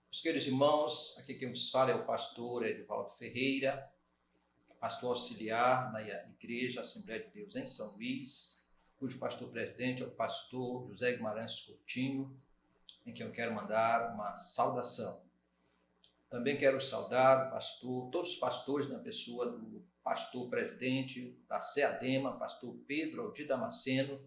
Meus queridos irmãos, aqui quem vos fala é o pastor Edivaldo Ferreira, pastor auxiliar na Igreja Assembleia de Deus em São Luís, cujo pastor-presidente é o pastor José Guimarães Coutinho, em quem eu quero mandar uma saudação. Também quero saudar todos os pastores na pessoa do pastor-presidente da SEADEMA, pastor Pedro Aldir Damasceno,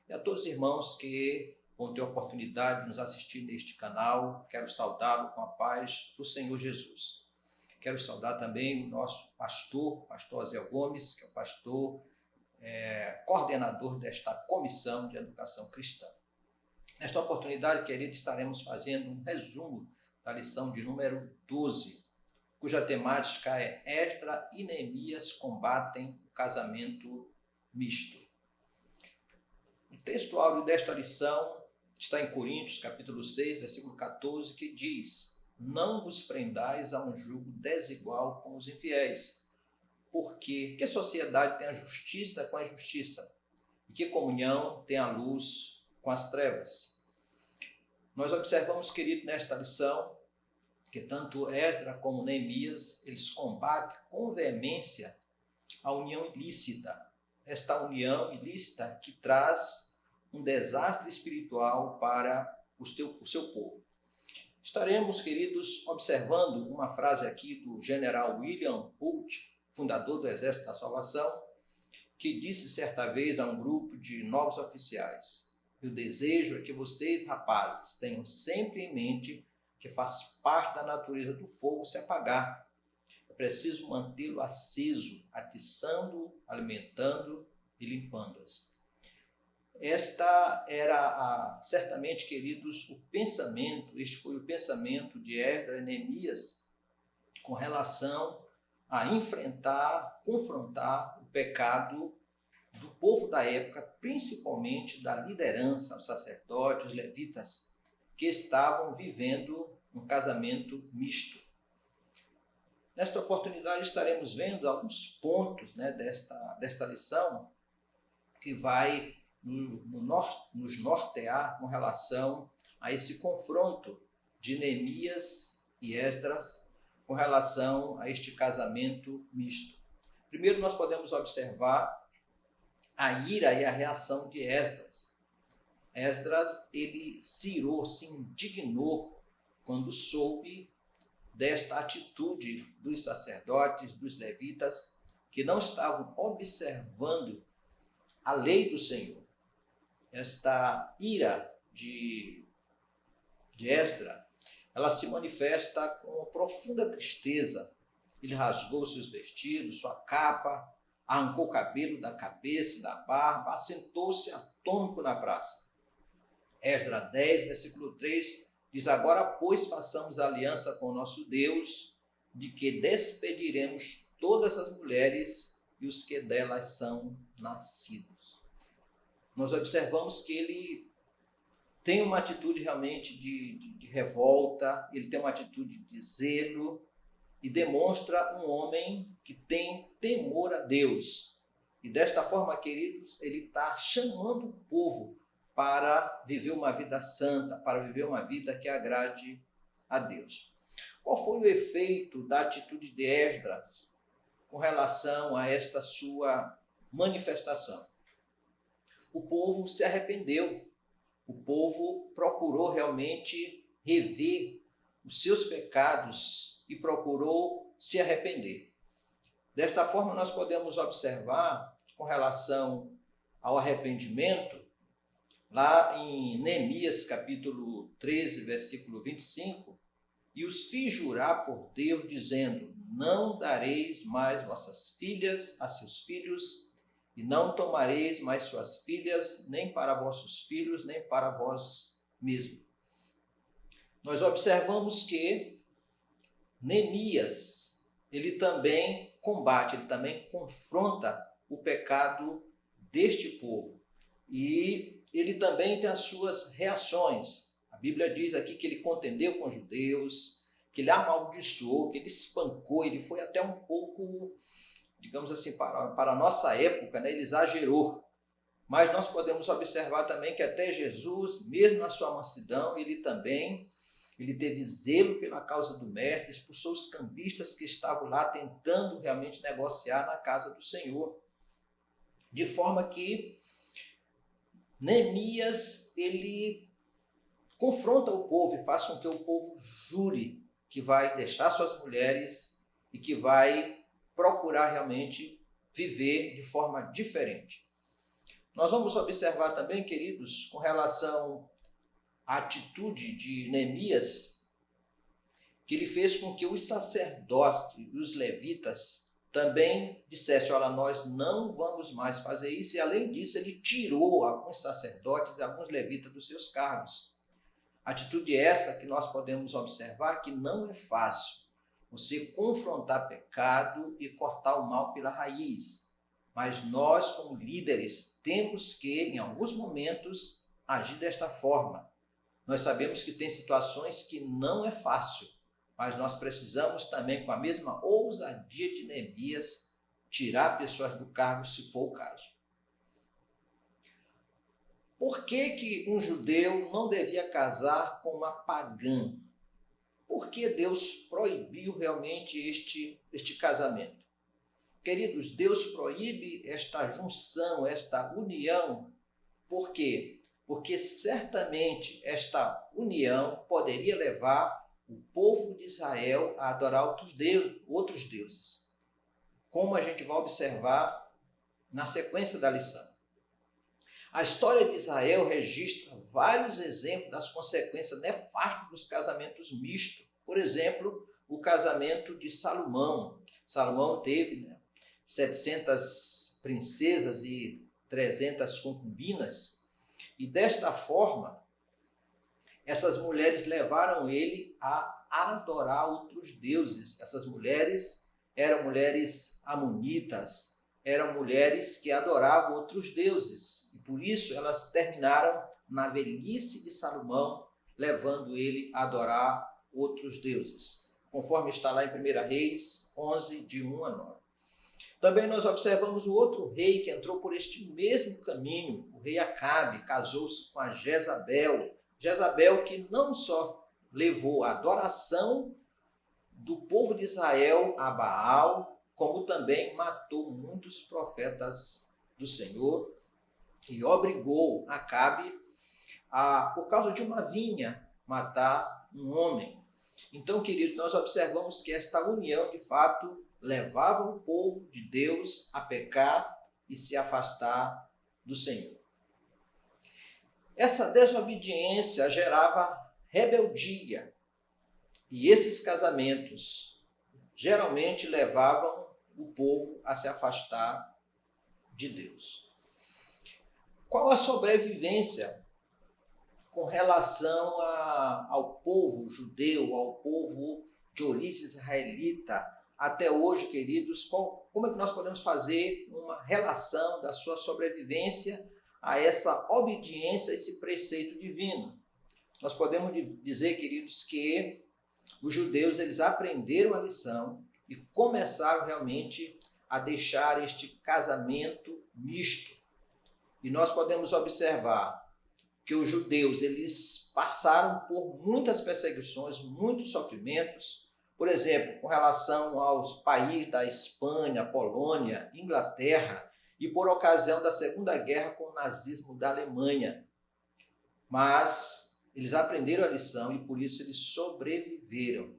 e a todos os irmãos que vão ter a oportunidade de nos assistir neste canal. Quero saudá-lo com a paz do Senhor Jesus. Quero saudar também o nosso pastor Zé Gomes, que é o pastor coordenador desta comissão de educação cristã. Nesta oportunidade, querido, estaremos fazendo um resumo da lição de número 12, cuja temática é Esdras e Neemias combatem o casamento misto. O texto áureo desta lição está em Coríntios, capítulo 6, versículo 14, que diz: não vos prendais a um jugo desigual com os infiéis, porque que sociedade tem a justiça com a injustiça? E que comunhão tem a luz com as trevas? Nós observamos, querido, nesta lição, que tanto Esdras como Neemias, eles combatem com veemência a união ilícita. Esta união ilícita que traz um desastre espiritual para o seu povo. Estaremos, queridos, observando uma frase aqui do general William Holt, fundador do Exército da Salvação, que disse certa vez a um grupo de novos oficiais: meu desejo é que vocês, rapazes, tenham sempre em mente que faz parte da natureza do fogo se apagar. É preciso mantê-lo aceso, atiçando, alimentando e limpando-as. Esta era, certamente, queridos, este foi o pensamento de Esdras e Neemias com relação a confrontar o pecado do povo da época, principalmente da liderança, os sacerdotes, os levitas, que estavam vivendo um casamento misto. Nesta oportunidade estaremos vendo alguns pontos, desta lição que vai nos nortear com relação a esse confronto de Neemias e Esdras com relação a este casamento misto. Primeiro, nós podemos observar a ira e a reação de Esdras. Esdras, ele se irou, se indignou quando soube desta atitude dos sacerdotes, dos levitas, que não estavam observando a lei do Senhor. Esta ira de Esdras, ela se manifesta com profunda tristeza. Ele rasgou seus vestidos, sua capa, arrancou o cabelo da cabeça e da barba, assentou-se atônito na praça. Esdras 10, versículo 3, diz: agora, pois, façamos aliança com o nosso Deus, de que despediremos todas as mulheres e os que delas são nascidos. Nós observamos que ele tem uma atitude realmente de revolta, ele tem uma atitude de zelo e demonstra um homem que tem temor a Deus. E desta forma, queridos, ele está chamando o povo para viver uma vida santa, para viver uma vida que agrade a Deus. Qual foi o efeito da atitude de Esdras com relação a esta sua manifestação? O povo se arrependeu, o povo procurou realmente rever os seus pecados e procurou se arrepender. Desta forma, nós podemos observar, com relação ao arrependimento, lá em Neemias, capítulo 13, versículo 25, e os fiz jurar por Deus, dizendo: não dareis mais vossas filhas a seus filhos, e não tomareis mais suas filhas, nem para vossos filhos, nem para vós mesmos. Nós observamos que Neemias, ele também combate, ele também confronta o pecado deste povo. E ele também tem as suas reações. A Bíblia diz aqui que ele contendeu com os judeus, que ele amaldiçoou, que ele espancou, ele foi até um pouco, digamos assim, para a nossa época, ele exagerou. Mas nós podemos observar também que até Jesus, mesmo na sua mansidão, ele também ele teve zelo pela causa do mestre, expulsou os cambistas que estavam lá tentando realmente negociar na casa do Senhor. De forma que Neemias, ele confronta o povo e faz com que o povo jure que vai deixar suas mulheres e que vai procurar realmente viver de forma diferente. Nós vamos observar também, queridos, com relação à atitude de Neemias, que ele fez com que os sacerdotes e os levitas também dissessem: olha, nós não vamos mais fazer isso. E além disso, ele tirou alguns sacerdotes e alguns levitas dos seus cargos. Atitude essa que nós podemos observar que não é fácil você confrontar pecado e cortar o mal pela raiz. Mas nós, como líderes, temos que, em alguns momentos, agir desta forma. Nós sabemos que tem situações que não é fácil, mas nós precisamos também, com a mesma ousadia de Neemias, tirar pessoas do cargo, se for o caso. Por que um judeu não devia casar com uma pagã? Por que Deus proibiu realmente este casamento? Queridos, Deus proíbe esta junção, esta união. Por quê? Porque certamente esta união poderia levar o povo de Israel a adorar outros deuses, como a gente vai observar na sequência da lição. A história de Israel registra vários exemplos das consequências nefastas dos casamentos mistos. Por exemplo, o casamento de Salomão. Salomão teve 700 princesas e 300 concubinas, e desta forma, essas mulheres levaram ele a adorar outros deuses. Essas mulheres eram mulheres amonitas, eram mulheres que adoravam outros deuses, e por isso elas terminaram na velhice de Salomão, levando ele a adorar outros deuses, conforme está lá em 1 Reis 11, de 1 a 9. Também nós observamos o outro rei que entrou por este mesmo caminho, o rei Acabe, casou-se com a Jezabel. Jezabel que não só levou a adoração do povo de Israel a Baal, como também matou muitos profetas do Senhor e obrigou Acabe a, por causa de uma vinha, matar um homem. Então, queridos, nós observamos que esta união, de fato, levava o povo de Deus a pecar e se afastar do Senhor. Essa desobediência gerava rebeldia, e esses casamentos geralmente levavam o povo a se afastar de Deus. Qual a sobrevivência com relação ao povo judeu, ao povo de origem israelita? Até hoje, queridos, como é que nós podemos fazer uma relação da sua sobrevivência a essa obediência, a esse preceito divino? Nós podemos dizer, queridos, que os judeus eles aprenderam a lição e começaram realmente a deixar este casamento misto. E nós podemos observar que os judeus eles passaram por muitas perseguições, muitos sofrimentos. Por exemplo, com relação aos países da Espanha, Polônia, Inglaterra, e por ocasião da Segunda Guerra com o nazismo da Alemanha. Mas eles aprenderam a lição e por isso eles sobreviveram.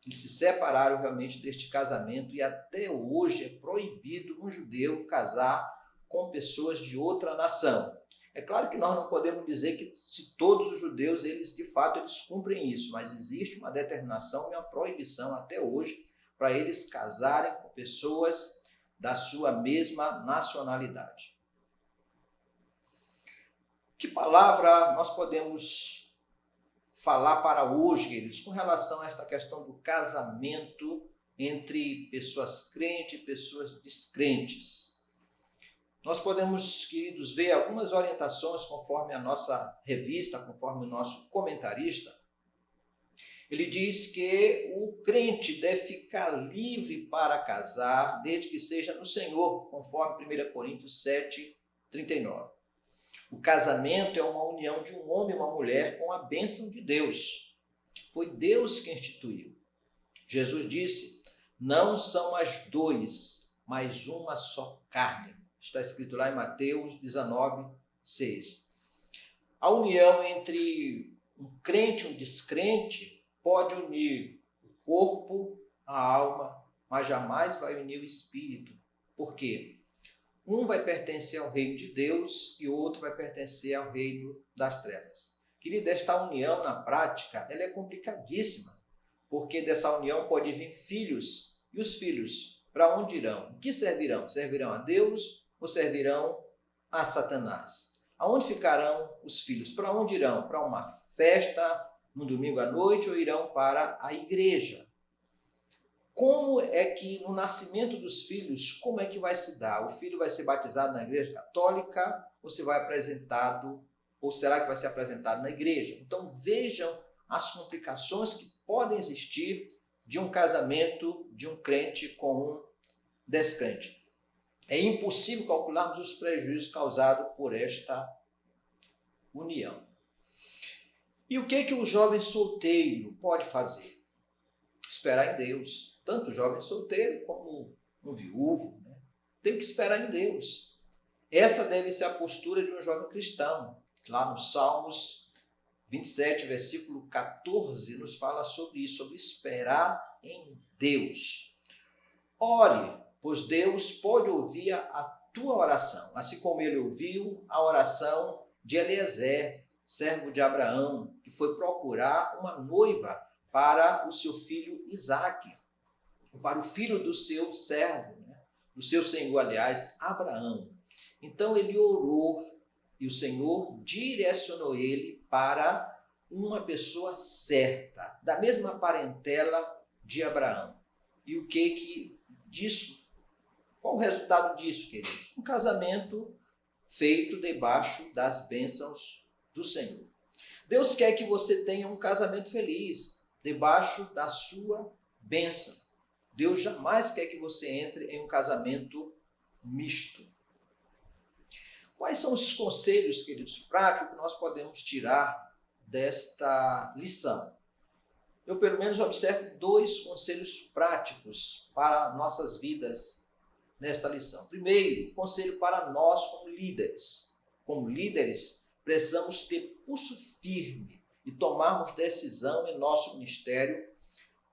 Eles se separaram realmente deste casamento e até hoje é proibido um judeu casar com pessoas de outra nação. É claro que nós não podemos dizer que se todos os judeus, eles de fato eles cumprem isso, mas existe uma determinação e uma proibição até hoje para eles casarem com pessoas da sua mesma nacionalidade. Que palavra nós podemos falar para hoje, queridos, com relação a esta questão do casamento entre pessoas crentes e pessoas descrentes? Nós podemos, queridos, ver algumas orientações conforme a nossa revista, conforme o nosso comentarista. Ele diz que o crente deve ficar livre para casar, desde que seja no Senhor, conforme 1 Coríntios 7, 39. O casamento é uma união de um homem e uma mulher com a bênção de Deus. Foi Deus que instituiu. Jesus disse: não são mais dois, mas uma só carne. Está escrito lá em Mateus 19, 6. A união entre um crente e um descrente pode unir o corpo, a alma, mas jamais vai unir o espírito. Por quê? Um vai pertencer ao reino de Deus e o outro vai pertencer ao reino das trevas. Querida, esta união na prática, ela é complicadíssima, porque dessa união pode vir filhos, e os filhos, para onde irão? O que servirão? Servirão a Deus ou servirão a Satanás? Aonde ficarão os filhos? Para onde irão? Para uma festa no domingo à noite ou irão para a igreja? Como é que no nascimento dos filhos, como é que vai se dar? O filho vai ser batizado na igreja católica ou será que vai ser apresentado na igreja? Então vejam as complicações que podem existir de um casamento de um crente com um descrente. É impossível calcularmos os prejuízos causados por esta união. E o que o jovem solteiro pode fazer? Esperar em Deus. Tanto o jovem solteiro como um viúvo, né? Tem que esperar em Deus. Essa deve ser a postura de um jovem cristão. Lá no Salmos 27, versículo 14, nos fala sobre isso, sobre esperar em Deus. Ore, pois Deus pode ouvir a tua oração, assim como ele ouviu a oração de Eliezer, servo de Abraão, que foi procurar uma noiva para o seu filho Isaque, para o filho do seu servo, né? Do seu senhor, aliás, Abraão. Então ele orou e o Senhor direcionou ele para uma pessoa certa, da mesma parentela de Abraão. E o que disso? Qual o resultado disso, queridos? Um casamento feito debaixo das bênçãos do Senhor. Deus quer que você tenha um casamento feliz, debaixo da sua bênção. Deus jamais quer que você entre em um casamento misto. Quais são os conselhos, queridos, práticos que nós podemos tirar desta lição? Eu, pelo menos, observo 2 conselhos práticos para nossas vidas nesta lição. Primeiro, conselho para nós como líderes. Como líderes, precisamos ter pulso firme e tomarmos decisão em nosso ministério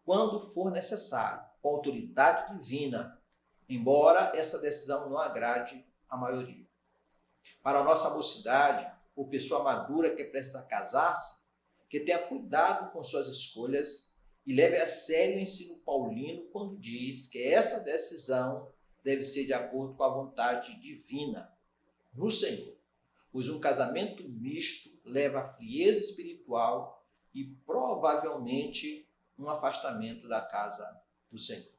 quando for necessário, com autoridade divina, embora essa decisão não agrade a maioria. Para a nossa mocidade, ou pessoa madura que precisa casar-se, que tenha cuidado com suas escolhas e leve a sério o ensino paulino quando diz que essa decisão deve ser de acordo com a vontade divina no Senhor. Pois um casamento misto leva a frieza espiritual e provavelmente um afastamento da casa do Senhor.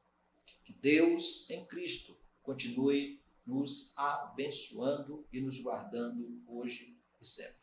Que Deus em Cristo continue nos abençoando e nos guardando hoje e sempre.